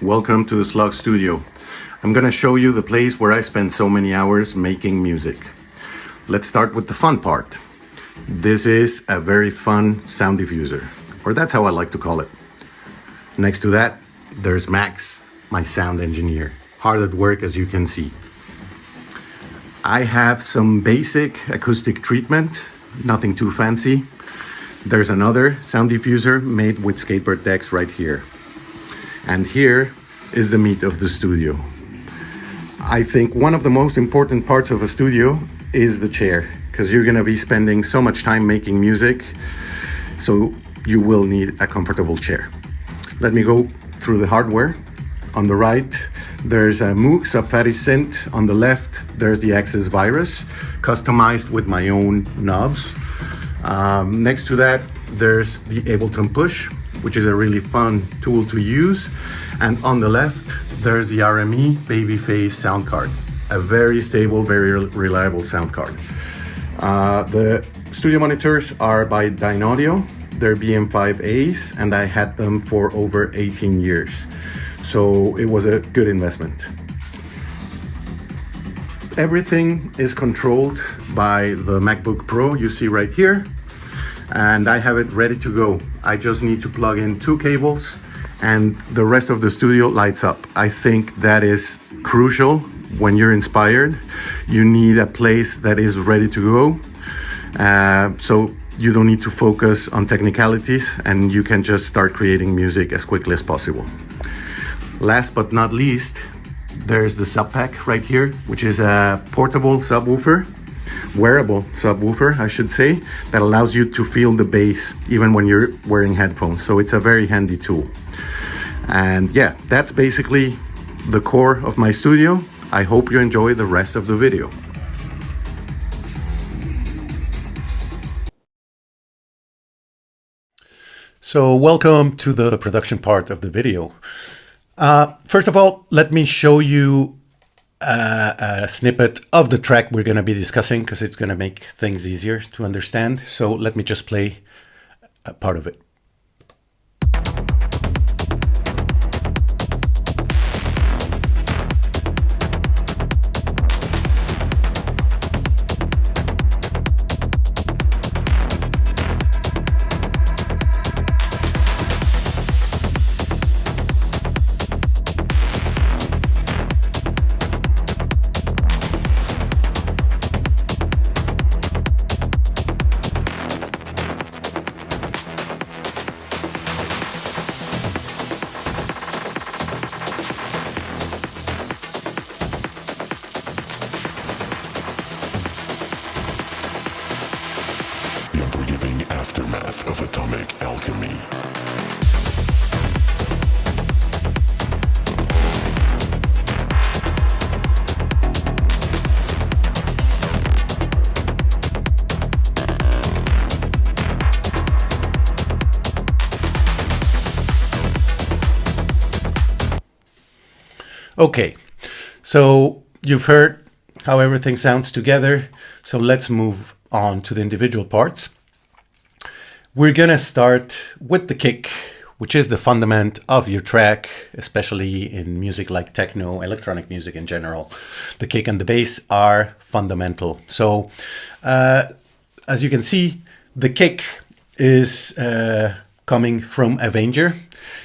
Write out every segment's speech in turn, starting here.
welcome to the Slug studio. I'm gonna show you the place where I spend so many hours making music. Let's start with the fun part. This is a very fun sound diffuser, or that's how I like to call it. Next to that, there's Max, my sound engineer, hard at work as you can see. I have some basic acoustic treatment, nothing too fancy. There's another sound diffuser made with skateboard decks right here. And here is the meat of the studio. I think one of the most important parts of a studio is the chair, because you're gonna be spending so much time making music, so you will need a comfortable chair. Let me go through the hardware. On the right, there's a Moog Sub-Fatty Synth. On the left, there's the Access Virus, customized with my own knobs. Next to that, there's the Ableton Push, which is a really fun tool to use. And on the left, there's the RME Babyface sound card, a very stable, very reliable sound card. The studio monitors are by Dynaudio. They're BM5As, and I had them for over 18 years. So it was a good investment. Everything is controlled by the MacBook Pro you see right here, and I have it ready to go. I just need to plug in 2 cables and the rest of the studio lights up. I think that is crucial when you're inspired. You need a place that is ready to go, so you don't need to focus on technicalities and you can just start creating music as quickly as possible. Last but not least, there's the sub pack right here, which is a portable subwoofer, wearable subwoofer, I should say, that allows you to feel the bass even when you're wearing headphones. So it's a very handy tool. And yeah, that's basically the core of my studio. I hope you enjoy the rest of the video. So welcome to the production part of the video. First of all, let me show you a snippet of the track we're going to be discussing, because it's going to make things easier to understand. So let me just play a part of it. Aftermath of atomic alchemy. Okay, so you've heard how everything sounds together. So let's move on to the individual parts. We're gonna start with the kick, which is the fundament of your track, especially in music like techno, electronic music in general. The kick and the bass are fundamental. So as you can see, the kick is coming from Avenger.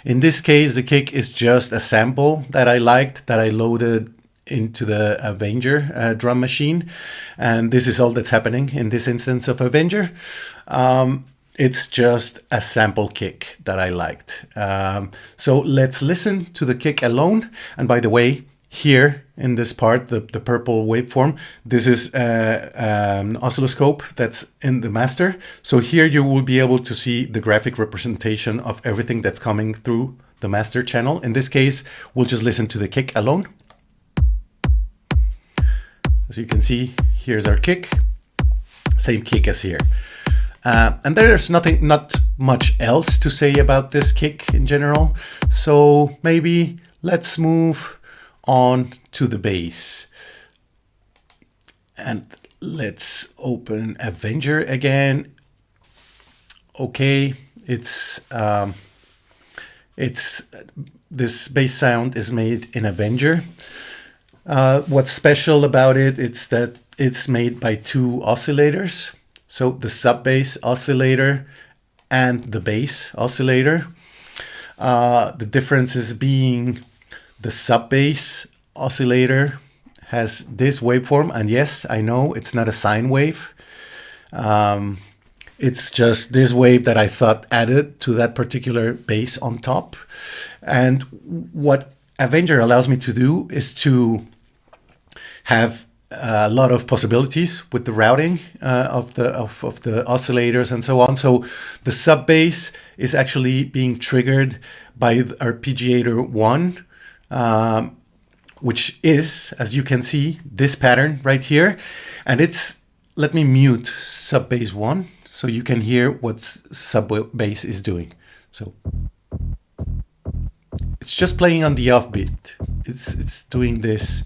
In this case, the kick is just a sample that I liked, that I loaded into the Avenger drum machine. And this is all that's happening in this instance of Avenger. It's just a sample kick that I liked. So let's listen to the kick alone. And by the way, here in this part, the purple waveform, this is an oscilloscope that's in the master. So here you will be able to see the graphic representation of everything that's coming through the master channel. In this case, we'll just listen to the kick alone. As you can see, here's our kick. Same kick as here. And there's not much else to say about this kick in general. So maybe let's move on to the bass. And let's open Avenger again. Okay, it's this bass sound is made in Avenger. What's special about it, it's that it's made by two oscillators. So the sub-bass oscillator and the bass oscillator. The difference is being the sub-bass oscillator has this waveform, and yes, I know it's not a sine wave. It's just this wave that I thought added to that particular bass on top. And what Avenger allows me to do is to have a lot of possibilities with the routing of the oscillators and so on. So the sub bass is actually being triggered by the arpeggiator 1, which is, as you can see, this pattern right here. And it's, let me mute sub bass 1 so you can hear what sub bass is doing. So it's just playing on the offbeat. It's doing this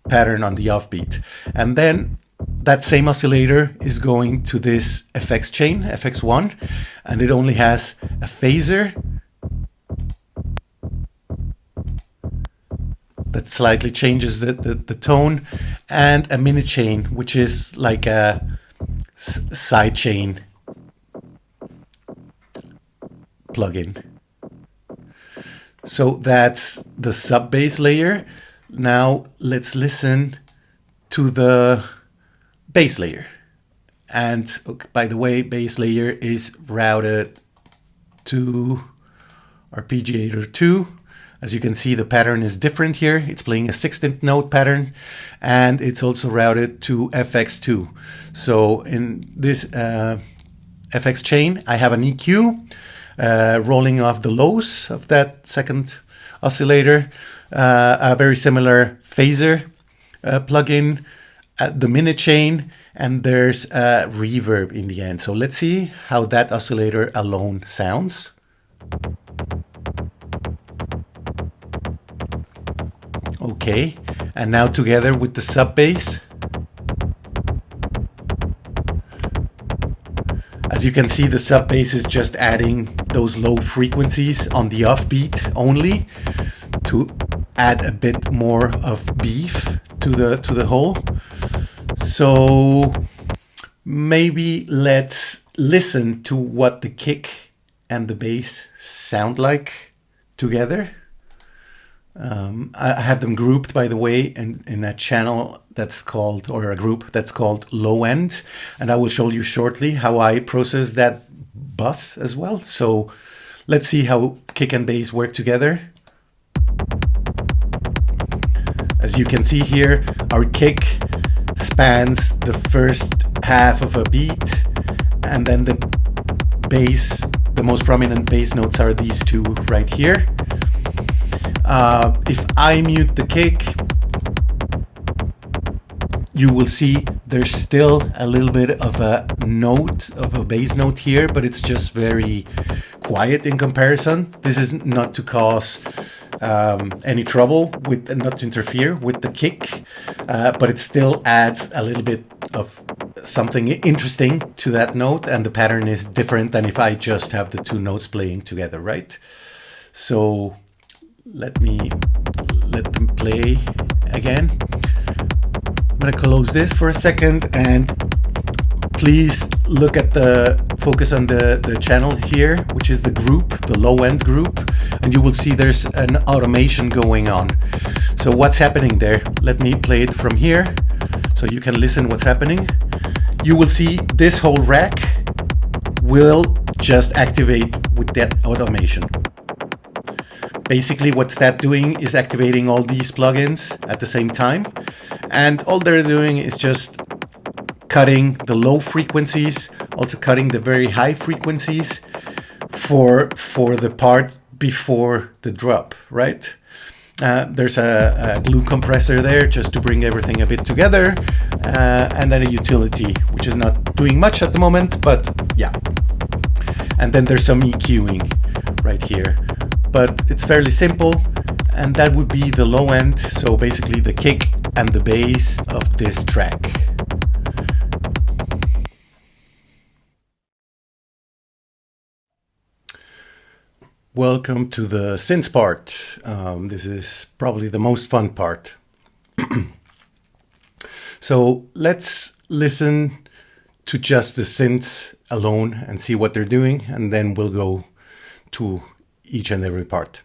pattern on the offbeat, and then that same oscillator is going to this FX chain, FX1, and it only has a phaser that slightly changes the tone, and a mini chain, which is like a side chain plugin. So that's the sub bass layer. Now let's listen to the bass layer. And by the way, bass layer is routed to arpeggiator 2. As you can see, the pattern is different here. It's playing a 16th note pattern, and it's also routed to FX2. So in this FX chain, I have an EQ rolling off the lows of that second oscillator. A very similar phaser plugin, the mini chain, and there's a reverb in the end. So let's see how that oscillator alone sounds. Okay, and now together with the sub bass. As you can see, the sub bass is just adding those low frequencies on the offbeat only to add a bit more of beef to the whole. So maybe let's listen to what the kick and the bass sound like together. I have them grouped, by the way, in a channel that's called, or a group that's called Low End, and I will show you shortly how I process that bus as well. So let's see how kick and bass work together. As you can see here, our kick spans the first half of a beat, and then the bass, the most prominent bass notes are these two right here. If I mute the kick, you will see there's still a little bit of a note, of a bass note here, but it's just very quiet in comparison. This is not to cause any trouble with, not to interfere with the kick, but it still adds a little bit of something interesting to that note, and the pattern is different than if I just have the two notes playing together, right? So let them play again. I'm gonna close this for a second, and please look at focus on the channel here, which is the group, the low end group, and you will see there's an automation going on. So what's happening there? Let me play it from here so you can listen what's happening. You will see this whole rack will just activate with that automation. Basically, what's that doing is activating all these plugins at the same time, and all they're doing is just cutting the low frequencies, also cutting the very high frequencies for the part before the drop, right? There's a glue compressor there just to bring everything a bit together, and then a utility, which is not doing much at the moment, but yeah. And then there's some EQing right here. But it's fairly simple, and that would be the low end, so basically the kick and the bass of this track. Welcome to the synth part. This is probably the most fun part. So let's listen to just the synths alone and see what they're doing, and then we'll go to each and every part.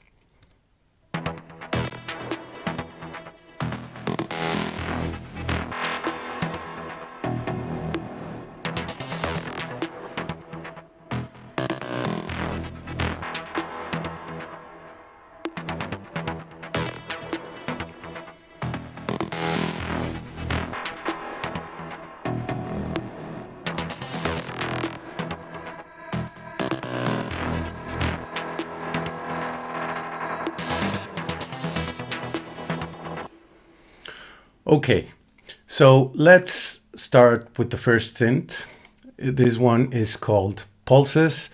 Okay, so let's start with the first synth. This one is called Pulses.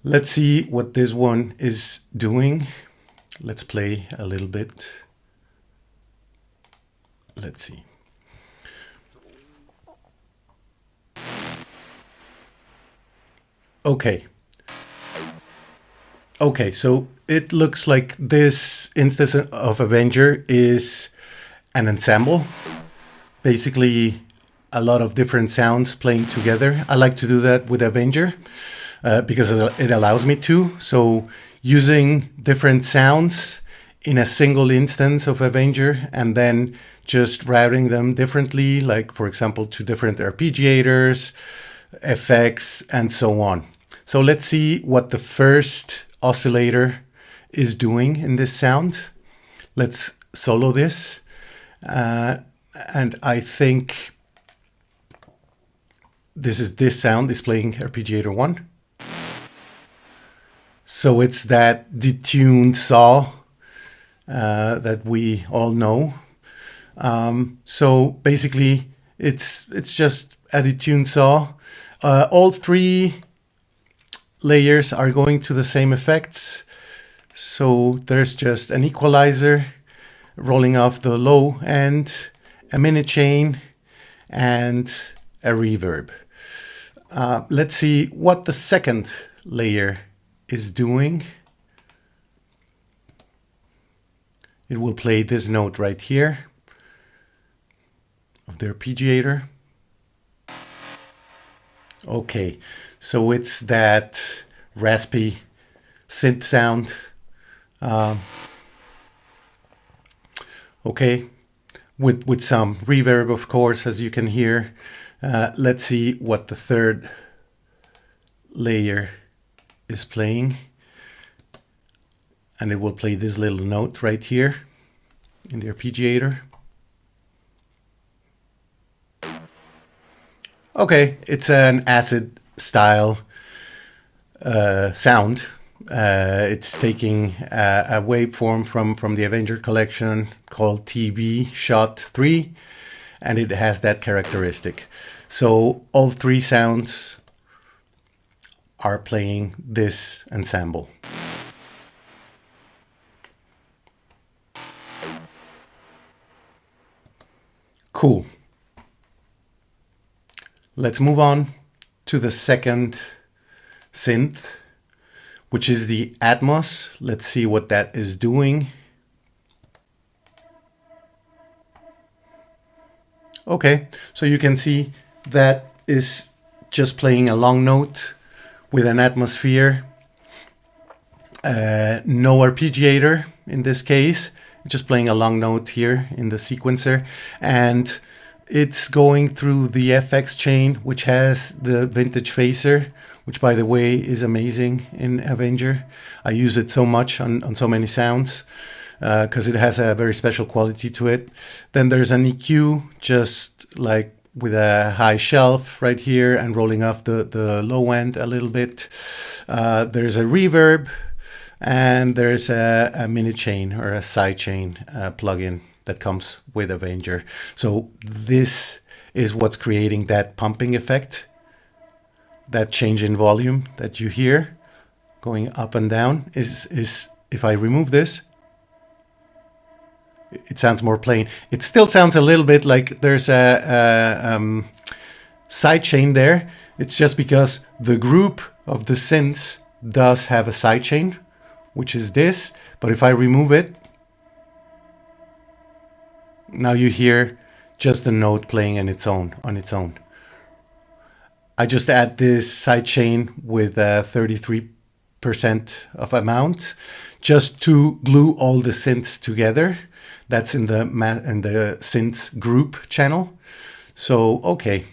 Let's see what this one is doing. Let's play a little bit. Let's see. Okay. Okay, so it looks like this instance of Avenger is an ensemble, basically a lot of different sounds playing together. I like to do that with Avenger because it allows me to. So using different sounds in a single instance of Avenger and then just routing them differently, like for example to different arpeggiators, effects, and so on. So let's see what the first oscillator is doing in this sound. Let's solo this. And I think this sound is playing arpeggiator 1. So it's that detuned saw that we all know. So basically it's just a detuned saw. All three layers are going to the same effects. So there's just an equalizer rolling off the low end, a mini chain, and a reverb. Let's see what the second layer is doing. It will play this note right here of the arpeggiator. Okay, so it's that raspy synth sound. Okay, with some reverb, of course, as you can hear. Let's see what the third layer is playing. And it will play this little note right here in the arpeggiator. Okay, it's an acid style sound. It's taking a waveform from the Avenger collection called TB Shot 3, and it has that characteristic. So all three sounds are playing this ensemble. Cool. Let's move on to the second synth, which is the Atmos. Let's see what that is doing. Okay, so you can see that is just playing a long note with an atmosphere. No arpeggiator in this case, just playing a long note here in the sequencer. And it's going through the FX chain, which has the vintage phaser, which by the way is amazing in Avenger. I use it so much on so many sounds because it has a very special quality to it. Then there's an EQ, just like with a high shelf right here and rolling off the low end a little bit. There's a reverb, and there's a mini chain or a side chain plugin that comes with Avenger. So this is what's creating that pumping effect, that change in volume that you hear going up and down is if I remove this, it sounds more plain. It still sounds a little bit like there's a side chain there. It's just because the group of the synths does have a side chain which is this. But if I remove it, now you hear just the note playing on its own. I just add this sidechain with 33% of amount just to glue all the synths together. That's in the synths group channel. So, okay,